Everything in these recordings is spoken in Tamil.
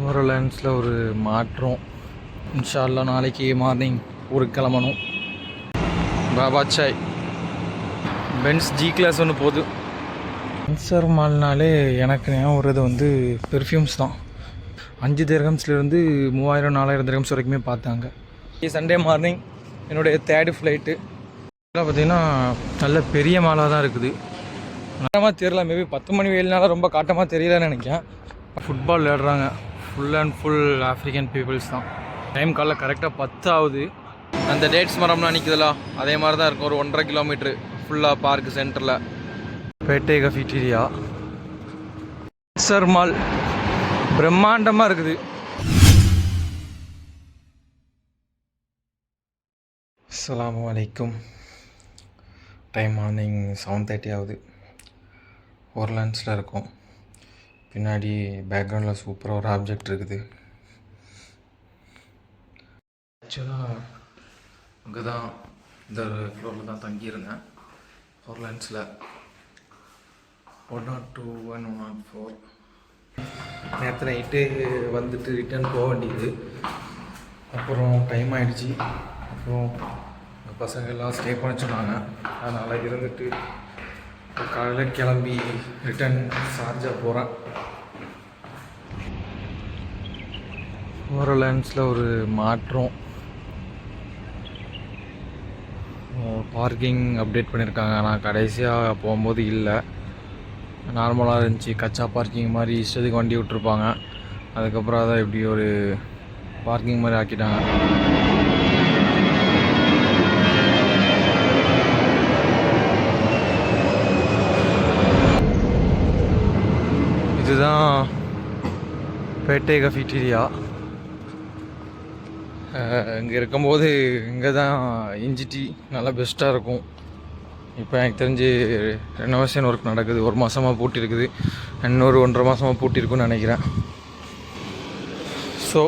ஓரலன்ஸில் ஒரு மாற்றம். இன்ஷா அல்லாஹ் நாளைக்கு மார்னிங் ஊருக்கு கிளம்பணும். Baba Sai Benz G class ஒன்று போகுது. அன்சார் மால்னாலே எனக்கு ஞாபகம் வர்றது வந்து பெர்ஃப்யூம்ஸ் தான். 5 திரகம்ஸ்லேருந்து 3000-4000 திரகம்ஸ் வரைக்குமே பார்த்தாங்க. சண்டே மார்னிங் என்னுடைய 3rd ஃப்ளைட்டு. பார்த்திங்கன்னா நல்ல பெரிய மாலாக தான் இருக்குது. நேரமாக தெரியல, மேபி 10 மணி வெயில்னால ரொம்ப காட்டமாக தெரியலன்னு நினைக்கிறேன். ஃபுட்பால் விளையாடுறாங்க. Full and full African peoples தான். டைம் காலைல கரெக்டாக 10 ஆகுது. அந்த டேட்ஸ் மரம்லாம் நிற்குதுல அதே மாதிரி தான் இருக்கும். ஒரு 1.5 கிலோமீட்ரு ஃபுல்லாக பார்க்கு சென்டரில். பேட்டே கஃபிட்டீரியா சார் மால் பிரம்மாண்டமாக இருக்குது. அஸ்ஸலாமு அலைக்கும். டைம் மார்னிங் 7:30 ஆகுது. ஓர்லாண்ட்ஸில் இருக்கோம். பின்னாடி பேக்ரவுண்டில் சூப்பராக ஒரு ஆப்ஜெக்ட் இருக்குது. ஆக்சுவலாக அங்கே தான் இந்த ஃப்ளோரில் தான் தங்கியிருந்தேன். ஓர்லாண்ட்ஸில் 102 and 104. நேற்று நைட்டு வந்துட்டு ரிட்டர்ன் போக வேண்டியது. அப்புறம் டைம் ஆகிடுச்சி. அப்புறம் எங்கள் பசங்க எல்லாம் ஸ்டே பண்ண சொன்னாங்க. அதனால் இருந்துட்டு காலையில் கிளம்பி ரிட்டன் ஷார்ஜா போகிறேன். ஓரலன்ஸில் ஒரு மாற்றம். பார்க்கிங் அப்டேட் பண்ணியிருக்காங்க. ஆனால் கடைசியாக போகும்போது இல்லை, நார்மலாக இருந்துச்சு. கச்சா பார்க்கிங் மாதிரி இஷ்டத்துக்கு வண்டி விட்டுருப்பாங்க. அதுக்கப்புறம் அதை இப்படி ஒரு பார்க்கிங் மாதிரி ஆக்கிட்டாங்க. இதுதான் பேட்டே கஃபிட்டீரியா. இங்கே இருக்கும்போது இங்கே தான் இஞ்சி டீ நல்லா பெஸ்ட்டாக இருக்கும். இப்போ எனக்கு தெரிஞ்சு ரெனோவேஷன் ஒர்க் நடக்குது. 1 மாதமாக பூட்டியிருக்குது. இன்னொரு 1.5 மாதமாக பூட்டியிருக்குன்னு நினைக்கிறேன். ஸோ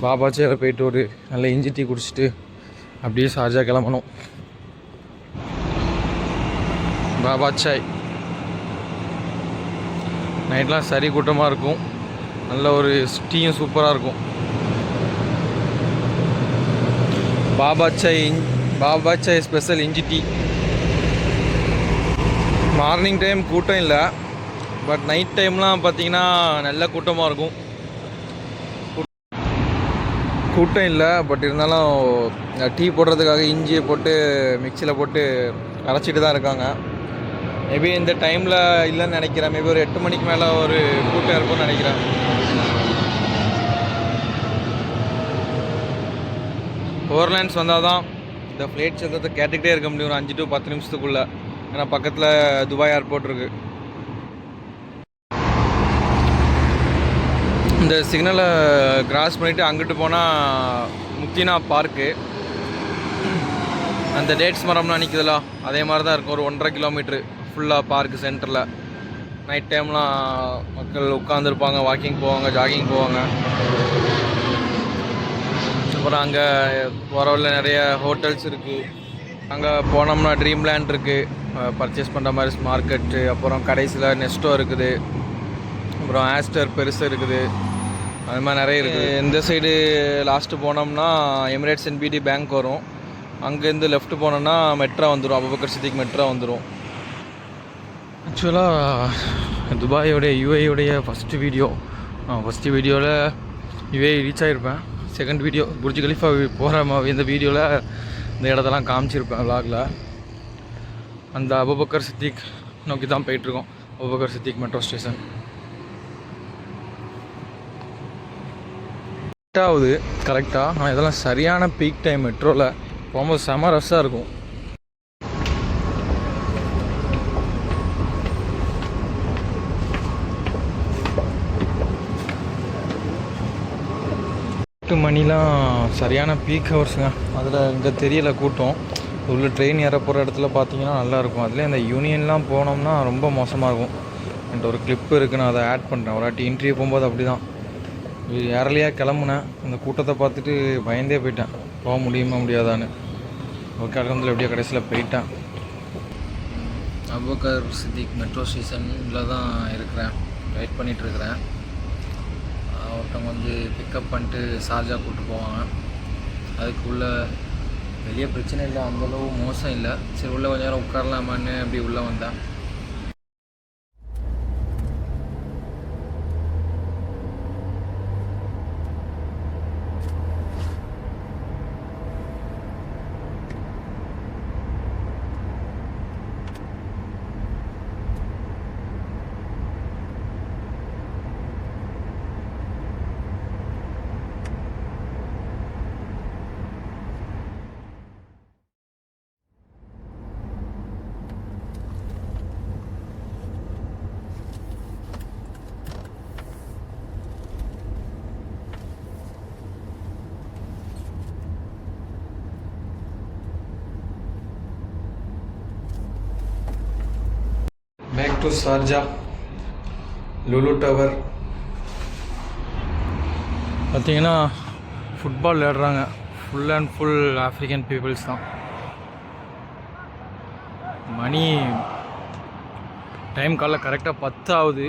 பாபா சாயில் போயிட்டு ஒரு நல்ல இஞ்சி டீ குடிச்சிட்டு அப்படியே ஷார்ஜா கிளம்பணும். பாபா சாய் நைட்லாம் சரி கூட்டமாக இருக்கும். நல்ல ஒரு டீயும் சூப்பராக இருக்கும். பாபா சாய் ஸ்பெஷல் இஞ்சி டீ. மார்னிங் டைம் கூட்டம் இல்லை, பட் நைட் டைம்லாம் பார்த்தீங்கன்னா நல்ல கூட்டமாக இருக்கும். கூட்டம் இல்லை, பட் இருந்தாலும் டீ போடுறதுக்காக இஞ்சியை போட்டு மிக்சியில் போட்டு அரைச்சிட்டு தான் இருக்காங்க. மேபி இந்த டைமில் இல்லைன்னு நினைக்கிறேன். மேபி ஒரு 8 மணிக்கு மேலே ஒரு கூட்டம் இருக்கும்னு நினைக்கிறேன். ஓர்லாண்ட்ஸ் வந்தால் தான் இந்த ஃப்ளைட் சத்தத்தை கேட்டுக்கிட்டே இருக்க முடியும் ஒரு 5 to 10 நிமிஷத்துக்குள்ளே. ஏன்னா பக்கத்தில் துபாய் ஏர்போர்ட் இருக்குது. இந்த சிக்னலை கிராஸ் பண்ணிவிட்டு அங்கிட்டு போனால் முக்கினா பார்க்கு. அந்த டேட்ஸ் மரம்லாம் நிற்குதுல அதே மாதிரி தான் இருக்கும். ஒரு 1.5 கிலோமீட்ரு ஃபுல்லாக பார்க்கு சென்டரில். நைட் டைம்லாம் மக்கள் உட்காந்துருப்பாங்க, வாக்கிங் போவாங்க, ஜாகிங் போவாங்க. அப்புறம் அங்கே வரவில் நிறைய ஹோட்டல்ஸ் இருக்குது. அங்கே போனோம்னா ட்ரீம் லேண்ட் இருக்குது, பர்ச்சேஸ் பண்ணுற மாதிரி மார்க்கெட்டு. அப்புறம் கடைசியில் நெஸ்டோ இருக்குது. அப்புறம் ஆஸ்டர் பெருசு இருக்குது. அது மாதிரி நிறைய இருக்குது. இந்த சைடு லாஸ்ட்டு போனோம்னா எமிரேட்ஸ் என்பிடி பேங்க் வரும். அங்கேருந்து லெஃப்ட் போனோம்னா மெட்ரோ வந்துடும். அபுபக்கர் சித்திக் மெட்ரோ வந்துடும். ஆக்சுவலாக துபாயோடைய யூஏயோடைய ஃபஸ்ட்டு வீடியோவில் யூஏ ரீச் ஆகிருப்பேன். செகண்ட் வீடியோ புர்ஜ் கலிஃபா போகிற இந்த வீடியோவில் இந்த இடத்தெல்லாம் காமிச்சிருப்பேன் விலாகில். அந்த அபுபக்கர் சித்திக் நோக்கி தான் போயிட்டுருக்கோம். அபுபக்கர் சித்திக் மெட்ரோ ஸ்டேஷன் ஆகுது கரெக்டாக. ஆனால் இதெல்லாம் சரியான பீக் டைம். மெட்ரோவில் போகும்போது செம ரஷ்ஷாக இருக்கும். மணிலாம் சரியான பீக் ஹவர்ஸுங்க. அதில் இங்கே தெரியல கூட்டம். உள்ள ட்ரெயின் ஏற போகிற இடத்துல பார்த்தீங்கன்னா நல்லாயிருக்கும். அதில் இந்த யூனியன்லாம் போனோம்னா ரொம்ப மோசமாக இருக்கும். என்கிட்ட ஒரு கிளிப்பு இருக்குது, நான் அதை ஆட் பண்ணுறேன். ஒரு வாட்டி இன்டர்வியூ போகும்போது அப்படி தான் ஏரலியாக கிளம்புனேன். அந்த கூட்டத்தை பார்த்துட்டு பயந்தே போயிட்டேன், போக முடியாதான்னு. ஓகே, அலகம்துலில்லாஹ் எப்படியோ கடைசியில் போயிட்டேன். அபுபக்கர் சித்திக் மெட்ரோ ஸ்டேஷனில் தான் இருக்கிறேன், வெயிட் பண்ணிகிட்ருக்கிறேன். ஒருத்தவங்க வந்து பிக்கப் பண்ணிட்டு ஷார்ஜா கூப்பிட்டு போவாங்க. அதுக்குள்ளே வெளியே பிரச்சனை இல்லை, அந்தளவு மோசம் இல்லை. சரி உள்ளே கொஞ்சம் நேரம் உட்காரலாமான்னு அப்படி உள்ளே வந்தேன். Back to Sharjah, Lulu tower. பார்த்தீங்கன்னா ஃபுட்பால் விளையாடுறாங்க. Full and full African peoples தான். மணி டைம் காலைல கரெக்டாக 10 ஆகுது.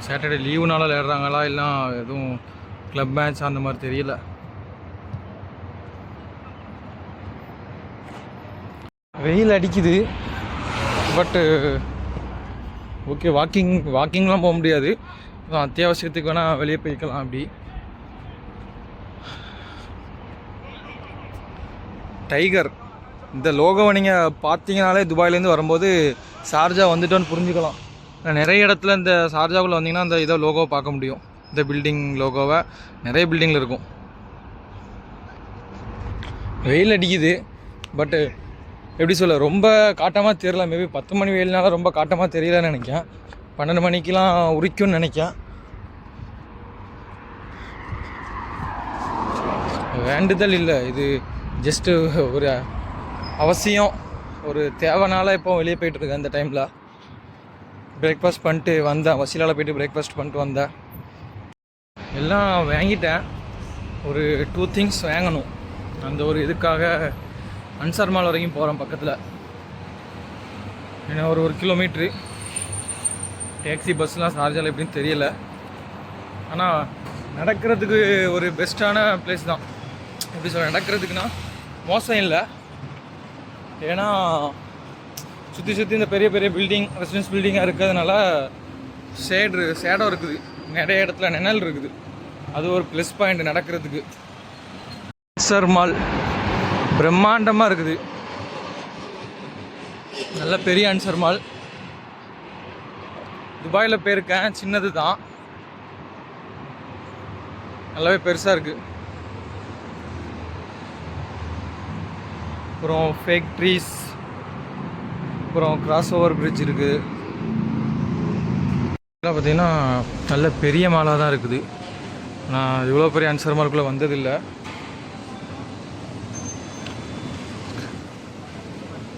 சாட்டர்டே லீவுனால விளையாடுறாங்களா இல்லை எதுவும் கிளப் மேட்ச் அந்த மாதிரி தெரியல. வெயில் அடிக்குது, பட்டு ஓகே. வாக்கிங்லாம் போக முடியாது, அத்தியாவசியத்துக்கு வேணால் வெளியே போய்க்கலாம். அப்படி டைகர் இந்த லோகோவை நீங்கள் பார்த்தீங்கனாலே துபாயிலேருந்து வரும்போது ஷார்ஜா வந்துட்டோன்னு புரிஞ்சுக்கலாம். நிறைய இடத்துல இந்த ஷார்ஜாவுக்குள்ளே வந்தீங்கன்னா அந்த இதை லோகோவை பார்க்க முடியும். இந்த பில்டிங் லோகோவை நிறைய பில்டிங்கில் இருக்கும். வெயில் அடிக்குது, பட்டு எப்படி சொல்ல, ரொம்ப காட்டமாக தெரியல. மேபி 10 மணி வெயில்னால ரொம்ப காட்டமாக தெரியலன்னு நினைக்கிறேன். 12 மணிக்கெலாம் உரிக்கும்னு நினைக்கிறேன். வேண்டுதல் இல்லை, இது ஜஸ்ட்டு ஒரு அவசியம், ஒரு தேவைனால இப்போ வெளியே போயிட்டுருக்கேன். இந்த டைமில் பிரேக்ஃபாஸ்ட் பண்ணிட்டு வந்தேன். வசீலாவில் போய்ட்டு பிரேக்ஃபாஸ்ட் பண்ணிட்டு வந்தேன். எல்லாம் வாங்கிட்டேன். ஒரு 2 திங்ஸ் வாங்கணும். அந்த ஒரு இதுக்காக அன்சார் மால் வரைக்கும் போகிறேன் பக்கத்தில். ஏன்னா ஒரு கிலோமீட்ரு. டேக்ஸி பஸ்லாம் ஷார்ஜாவில் எப்படின்னு தெரியல. ஆனால் நடக்கிறதுக்கு ஒரு பெஸ்ட்டான பிளேஸ் தான். எப்படி சொல்ல, நடக்கிறதுக்குன்னா மோசம் இல்லை. ஏன்னா சுற்றி இந்த பெரிய பெரிய பில்டிங், ரெசிடென்ஸ் பில்டிங்காக இருக்கிறதுனால ஷேடோ இருக்குது. நிறைய இடத்துல நிழல் இருக்குது. அது ஒரு ப்ளஸ் பாயிண்ட் நடக்கிறதுக்கு. அன்சார் மால் பிரம்மாண்டமாக இருக்குது. நல்ல பெரிய அன்சார் மால். துபாயில் போயிருக்கேன், சின்னது தான், நல்லாவே பெருசாக இருக்குது. அப்புறம் ஃபேக் ட்ரீஸ், அப்புறம் கிராஸ் ஓவர் பிரிட்ஜ் இருக்குது. இதெல்லாம் பார்த்திங்கன்னா நல்ல பெரிய மாலாக தான் இருக்குது. நான் இவ்வளோ பெரிய அன்சார் மாலுக்குள்ளே வந்ததில்லை.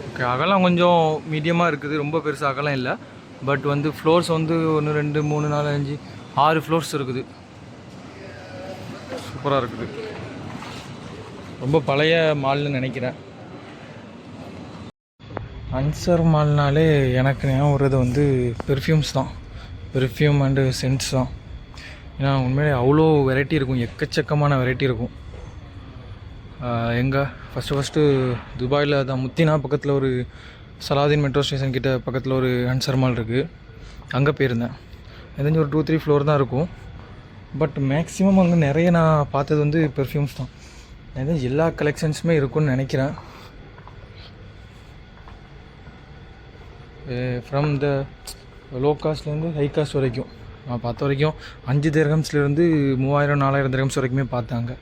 ஓகே, அகலம் கொஞ்சம் மீடியமாக இருக்குது, ரொம்ப பெருசாக அகலம் இல்லை. பட் வந்து ஃப்ளோர்ஸ் வந்து 1 2 3 4 5 6 ஃப்ளோர்ஸ் இருக்குது. சூப்பராக இருக்குது. ரொம்ப பழைய மால்னு நினைக்கிறேன். அன்சார் மால்னாலே எனக்கு ஞாபகம் வர்றது வந்து பெர்ஃப்யூம்ஸ் தான். பெர்ஃப்யூம் அண்டு சென்ட்ஸ் தான். ஏன்னா உண்மையிலே அவ்வளோ வெரைட்டி இருக்கும், எக்கச்சக்கமான வெரைட்டி இருக்கும். எங்கே ஃபஸ்ட்டு துபாயில் தான் முத்தினா பக்கத்தில் ஒரு சலாதீன் மெட்ரோ ஸ்டேஷன் கிட்ட பக்கத்தில் ஒரு அன்சார் மால் இருக்குது. அங்கே போயிருந்தேன். எதாச்சும் ஒரு 2 3 ஃப்ளோர் தான் இருக்கும். பட் மேக்ஸிமம் அங்கே நிறைய நான் பார்த்தது வந்து பெர்ஃப்யூம்ஸ் தான். எதாவது எல்லா கலெக்ஷன்ஸுமே இருக்கும்னு நினைக்கிறேன். ஃப்ரம் த லோ காஸ்ட்லேருந்து ஹை காஸ்ட் வரைக்கும் நான் பார்த்த வரைக்கும் 5 திரகம்ஸ்லேருந்து 3000 4000 திரகம்ஸ் வரைக்குமே பார்த்தாங்க.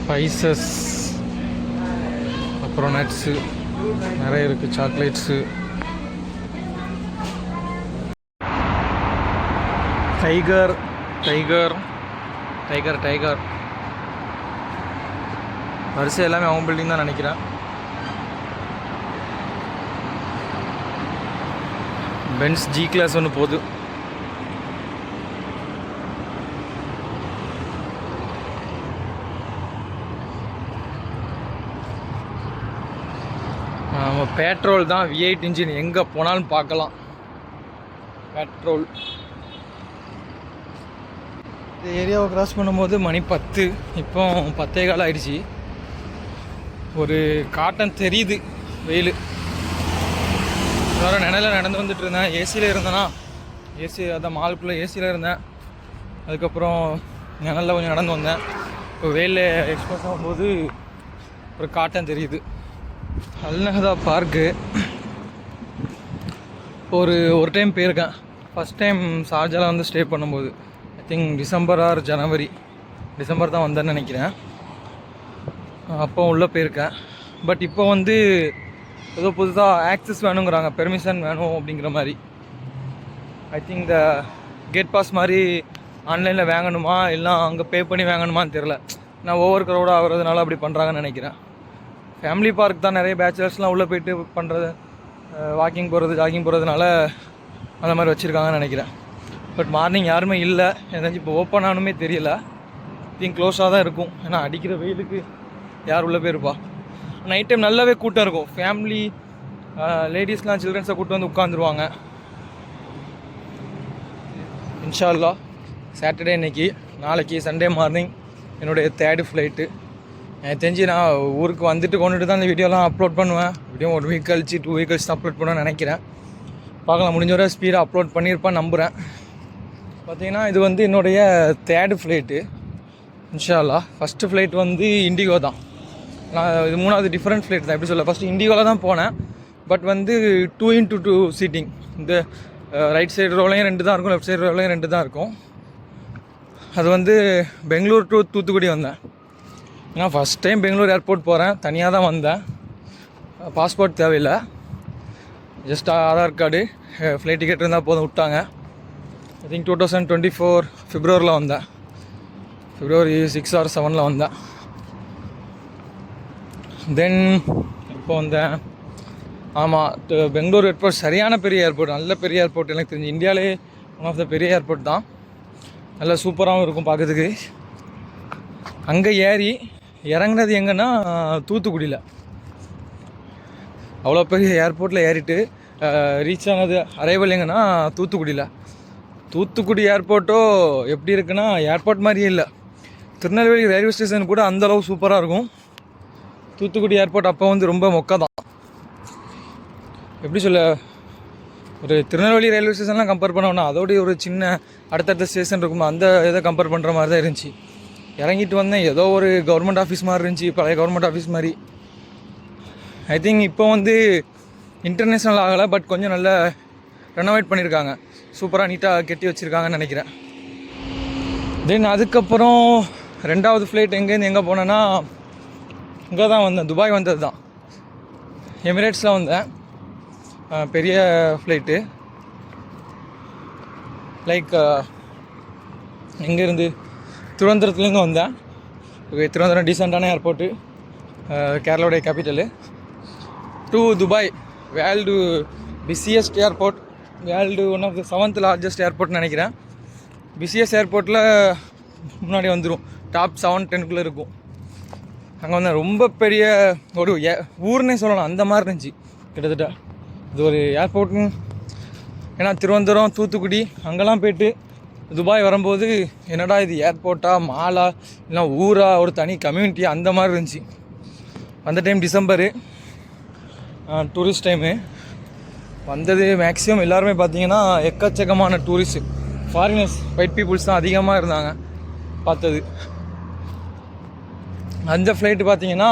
ஸ்பைசஸ், அப்புறம் நட்ஸு நிறைய இருக்குது, chocolates. Tiger tiger tiger tiger வரிசை எல்லாமே அவங்க பில்டிங் தான் நினைக்கிறேன். பென்ஸ் ஜி கிளாஸ் ஒன்று போகுது. பெட்ரோல் தான் V8 இன்ஜின், எங்கே போனாலும் பார்க்கலாம் பெட்ரோல். இந்த ஏரியாவை கிராஸ் பண்ணும்போது மணி 10, இப்போ 10:15 ஆயிடுச்சு. ஒரு காட்டன் தெரியுது வெயில். வேறு நினைல நடந்து வந்துட்டு இருந்தேன், ஏசியில் இருந்தேன்னா ஏசி அதான் மாலுக்குள்ளே ஏசியில் இருந்தேன். அதுக்கப்புறம் நிழலில் கொஞ்சம் நடந்து வந்தேன். இப்போ வெயிலில் எக்ஸ்பிரஸ் ஆகும்போது ஒரு காட்டன் தெரியுது. அல்நஹதா பார்க்கு ஒரு டைம் போயிருக்கேன். ஃபஸ்ட் டைம் ஷார்ஜாவில் வந்து ஸ்டே பண்ணும்போது I think December or January, December தான் வந்தேன்னு நினைக்கிறேன். அப்போ உள்ளே போயிருக்கேன். பட் இப்போ வந்து ஏதோ புதுசாக ஆக்சஸ் வேணுங்கிறாங்க, பெர்மிஷன் வேணும் அப்படிங்கிற மாதிரி. ஐ திங்க் இந்த கேட் பாஸ் மாதிரி ஆன்லைனில் வாங்கணுமா இல்லை அங்கே பே பண்ணி வாங்கணுமான்னு தெரில. நான் ஓவர் க்ரௌடாக ஆகிறதுனால அப்படி பண்ணுறாங்கன்னு நினைக்கிறேன். ஃபேமிலி பார்க் தான், நிறைய பேச்சுலர்ஸ்லாம் உள்ளே போய்ட்டு பண்ணுறது, வாக்கிங் போகிறது, ஜாகிங் போகிறதுனால அந்த மாதிரி வச்சுருக்காங்கன்னு நினைக்கிறேன். பட் மார்னிங் யாருமே இல்லை, ஏதாச்சும் இப்போ ஓப்பன் ஆனுமே தெரியல. திங்க் க்ளோஸாக தான் இருக்கும், ஏன்னா அடிக்கிற வெயிலுக்கு யார் உள்ளே போயிருப்பா. நைட் டைம் நல்லாவே கூட்டம் இருக்கும். ஃபேமிலி லேடிஸ்லாம் சில்ட்ரன்ஸை கூப்பிட்டு வந்து உட்காந்துருவாங்க. இன்ஷா அல்லாஹ் சாட்டர்டே இன்னைக்கு, நாளைக்கு சண்டே மார்னிங் என்னுடைய 3rd ஃப்ளைட்டு. எனக்கு தெரிஞ்சு நான் ஊருக்கு வந்துட்டு கொண்டுட்டு தான் இந்த வீடியோலாம் அப்லோட் பண்ணுவேன். வீடியோ 1 வீக் கழிச்சு 2 வீக் கழிச்சு அப்லோட் பண்ணுவேன்னு நினைக்கிறேன். பார்க்கலாம், முடிஞ்ச வரை ஸ்பீடாக அப்லோட் பண்ணியிருப்பேன் நம்புகிறேன். பார்த்திங்கன்னா இது வந்து என்னுடைய 3rd ஃப்ளைட்டு இன்ஷா அல்லாஹ். ஃபஸ்ட்டு ஃப்ளைட் வந்து இண்டிகோ தான். நான் இது 3வது டிஃப்ரெண்ட் ஃப்ளைட் தான். எப்படி சொல்ல, ஃபஸ்ட்டு இண்டிகோவில் தான் போனேன். பட் வந்து 2x2 சீட்டிங். இந்த ரைட் சைடு ரோலையும் 2 தான் இருக்கும், லெஃப்ட் சைடு ரோலையும் 2 தான் இருக்கும். அது வந்து பெங்களூர் டு தூத்துக்குடி வந்தேன். நான் ஃபஸ்ட் டைம் பெங்களூர் ஏர்போர்ட் போகிறேன், தனியாக தான் வந்தேன். பாஸ்போர்ட் தேவையில்லை, just Aadhaar card, flight ticket இருந்தால் போதும் விட்டாங்க. ஐ திங்க் 2024 ஃபிப்ரவரியில் வந்தேன், February 6 or 7 வந்தேன். தென் இப்போ வந்தேன். ஆமாம், பெங்களூர் ஏர்போர்ட் சரியான பெரிய ஏர்போர்ட், நல்ல பெரிய ஏர்போர்ட். எனக்கு தெரிஞ்சு இந்தியாவிலே ஒன் ஆஃப் த பெரிய ஏர்போர்ட் தான். நல்லா சூப்பராகவும் இருக்கும் பார்க்கறதுக்கு. அங்கே ஏறி இறங்குனது எங்கன்னா தூத்துக்குடியில். அவ்வளோ பெரிய ஏர்போர்ட்டில் ஏறிட்டு ரீச் ஆனது அரைவல் எங்கன்னா தூத்துக்குடியில். தூத்துக்குடி ஏர்போர்ட்டோ எப்படி இருக்குன்னா ஏர்போர்ட் மாதிரியே இல்லை. திருநெல்வேலி ரயில்வே ஸ்டேஷன் கூட அந்தளவு சூப்பராக இருக்கும். தூத்துக்குடி ஏர்போர்ட் அப்போ வந்து ரொம்ப மொக்க தான். எப்படி சொல்ல, ஒரு திருநெல்வேலி ரயில்வே ஸ்டேஷன்லாம் கம்பேர் பண்ணோன்னா அதோடைய ஒரு சின்ன அடுத்தடுத்த ஸ்டேஷன் இருக்கும், அந்த இதை கம்பேர் பண்ணுற மாதிரி தான் இருந்துச்சு. இறங்கிட்டு வந்தேன், ஏதோ ஒரு கவர்மெண்ட் ஆஃபீஸ் மாதிரி இருந்துச்சு, பழைய கவர்மெண்ட் ஆஃபீஸ் மாதிரி. ஐ திங்க் இப்போ வந்து இன்டர்நேஷ்னல் ஆகலை, பட் கொஞ்சம் நல்லா ரெனோவேட் பண்ணியிருக்காங்க, சூப்பராக நீட்டாக கட்டி வச்சுருக்காங்கன்னு நினைக்கிறேன். தென் அதுக்கப்புறம் 2வது ஃப்ளைட் எங்கேருந்து எங்கே போனேன்னா இங்கே தான் வந்தேன், துபாய் வந்தது தான். எமிரேட்ஸில் வந்தேன், பெரிய ஃப்ளைட்டு. லைக் எங்கேருந்து திருவனந்தபுரத்துலேருந்து வந்தேன். திருவனந்தபுரம் டீசெண்டான ஏர்போர்ட்டு, கேரளாவுடைய capital. To Dubai, world busiest airport, world one of the 7th largest ஏர்போர்ட்னு நினைக்கிறேன். பிஸியஸ்ட் ஏர்போர்ட்டில் முன்னாடி வந்துடும், டாப் 7-10 இருக்கும். அங்கே வந்து ரொம்ப பெரிய ஒரு ஊர்னே சொல்லலாம், அந்த மாதிரி இருந்துச்சு கிட்டத்தட்ட. இது ஒரு ஏர்போர்ட்னு, ஏன்னா திருவனந்தபுரம், தூத்துக்குடி அங்கெல்லாம் போய்ட்டு துபாய் வரும்போது என்னடா இது ஏர்போர்ட்டா, மாலா, இல்லை ஊரா, ஒரு தனி கம்யூனிட்டி, அந்த மாதிரி இருந்துச்சு. அந்த டைம் டிசம்பரு, டூரிஸ்ட் டைமு வந்தது. மேக்ஸிமம் எல்லாருமே பார்த்தீங்கன்னா எக்கச்சக்கமான டூரிஸ்ட்டு, ஃபாரினர்ஸ், ஒயிட் பீப்புள்ஸ் தான் அதிகமாக இருந்தாங்க பார்த்தது. அந்த ஃப்ளைட்டு பார்த்தீங்கன்னா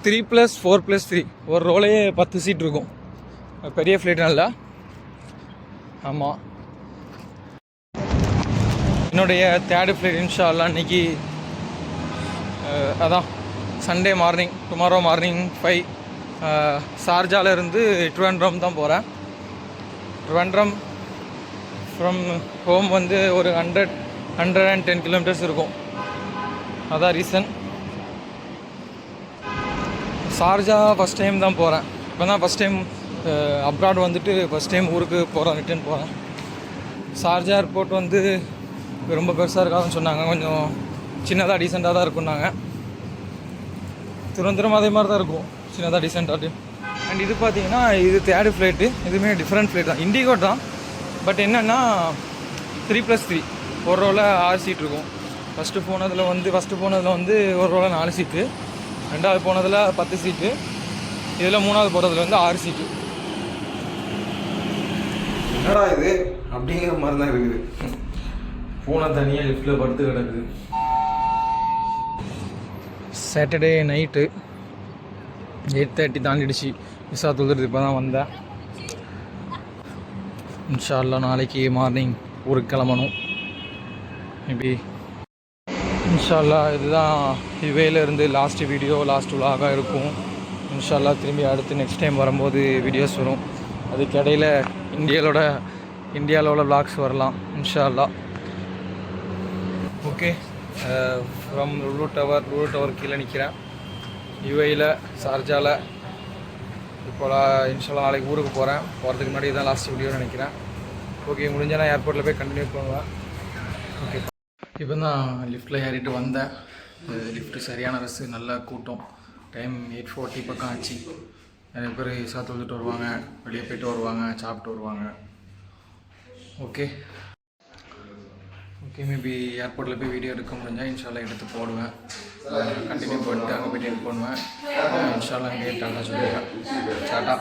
3+4+3 ஒரு ரோலே 10 சீட் இருக்கும், பெரிய ஃப்ளைட் நல்லா. ஆமாம், என்னுடைய தேர்டு ஃப்ளைட் இன்ஷா அல்லா அன்றைக்கி அதான் சண்டே மார்னிங் டுமாரோ மார்னிங் 5 ஷார்ஜாவிலேருந்து ட்ரிவாண்ட்ரம் தான் போகிறேன். ட்ரிவாண்ட்ரம் ஃப்ரம் ஹோம் வந்து ஒரு 110 கிலோமீட்டர்ஸ் இருக்கும். அதான் ரீசன். ஷார்ஜா ஃபஸ்ட் டைம் தான் போகிறேன். இப்போ தான் ஃபஸ்ட் டைம் அப்ராட் வந்துட்டு ஃபஸ்ட் டைம் ஊருக்கு போகிறேன், ரிட்டர்ன் போகிறேன். ஷார்ஜா ஏர்போர்ட் வந்து ரொம்ப பெருசாக இருக்காதுன்னு சொன்னாங்க, கொஞ்சம் சின்னதாக டீசெண்டாக தான் இருக்குன்னாங்க. திருவனந்தபுரம் அதே மாதிரி தான் இருக்கும், சின்னதாக டீசெண்டாக. அண்ட் இது பார்த்தீங்கன்னா இது தேர்டு ஃப்ளைட்டு, இதுவுமே டிஃப்ரெண்ட் ஃப்ளைட் தான், இண்டிகோ தான். பட் என்னென்னா 3+3 ஒரு ரோவில் 6 சீட் இருக்கும். ஃபஸ்ட்டு போனதில் வந்து ஒரு ரோவில் 4 சீட்டு, ரெண்டாவது போனதில் 10 சீட்டு, இதில் மூணாவது போகிறதுல வந்து 6 சீட்டு. என்னடா இது அப்படிங்கிற மாதிரி தான் இருக்குது. ஃபோனை தனியாக லிஃப்ட்டில் படுத்து கிடக்குது. Saturday night 8:30 தாண்டிடுச்சு. விசா தொழுது இப்போ தான் வந்தேன். இன்ஷா அல்லா நாளைக்கு மார்னிங் ஊருக்கு கிளம்பணும். மேபி இன்ஷா அல்லா இதுதான் இவேலேருந்து லாஸ்ட் வீடியோ, லாஸ்ட் விலாகாக இருக்கும். இன்ஷா அல்லா திரும்பி அடுத்து நெக்ஸ்ட் டைம் வரும்போது வீடியோஸ் வரும். அதுக்கிடையில் இந்தியாவில் விளாக்ஸ் வரலாம் இன்ஷா அல்லா. ஓகே, ஃப்ரம் லுலு டவர் கீழே நிற்கிறேன், யுஏயில் ஷார்ஜாவில். இப்போ இன்ஷா அல்லா நாளைக்கு ஊருக்கு போகிறதுக்கு முன்னாடி தான் லாஸ்ட் வீடியோன்னு நினைக்கிறேன். ஓகே, முடிஞ்சால் நான் ஏர்போர்ட்டில் போய் கண்டினியூ பண்ணுவேன். ஓகே, இப்போ தான் லிஃப்ட்டில் ஏறிட்டு வந்தேன். லிஃப்ட்டு சரியான ரஸ்ஸு, நல்ல கூட்டம். டைம் 8:40 பக்கம் ஆச்சு. நிறைய பேர் விசா தொழுதுட்டு வருவாங்க, வெளியே போய்ட்டு வருவாங்க, சாப்பிட்டு வருவாங்க. ஓகே, மேபி ஏர்போர்ட்டில் போய் வீடியோ எடுக்க முடிஞ்சால் இன்ஷால்லா எடுத்து போடுவேன். கண்டினியூ பண்ணிட்டு அங்கே போய்ட்டு எடுத்து பண்ணுவேன். இன்ஷால்லா இங்கே டாட்டா சொல்லிடுவேன். டாட்டா.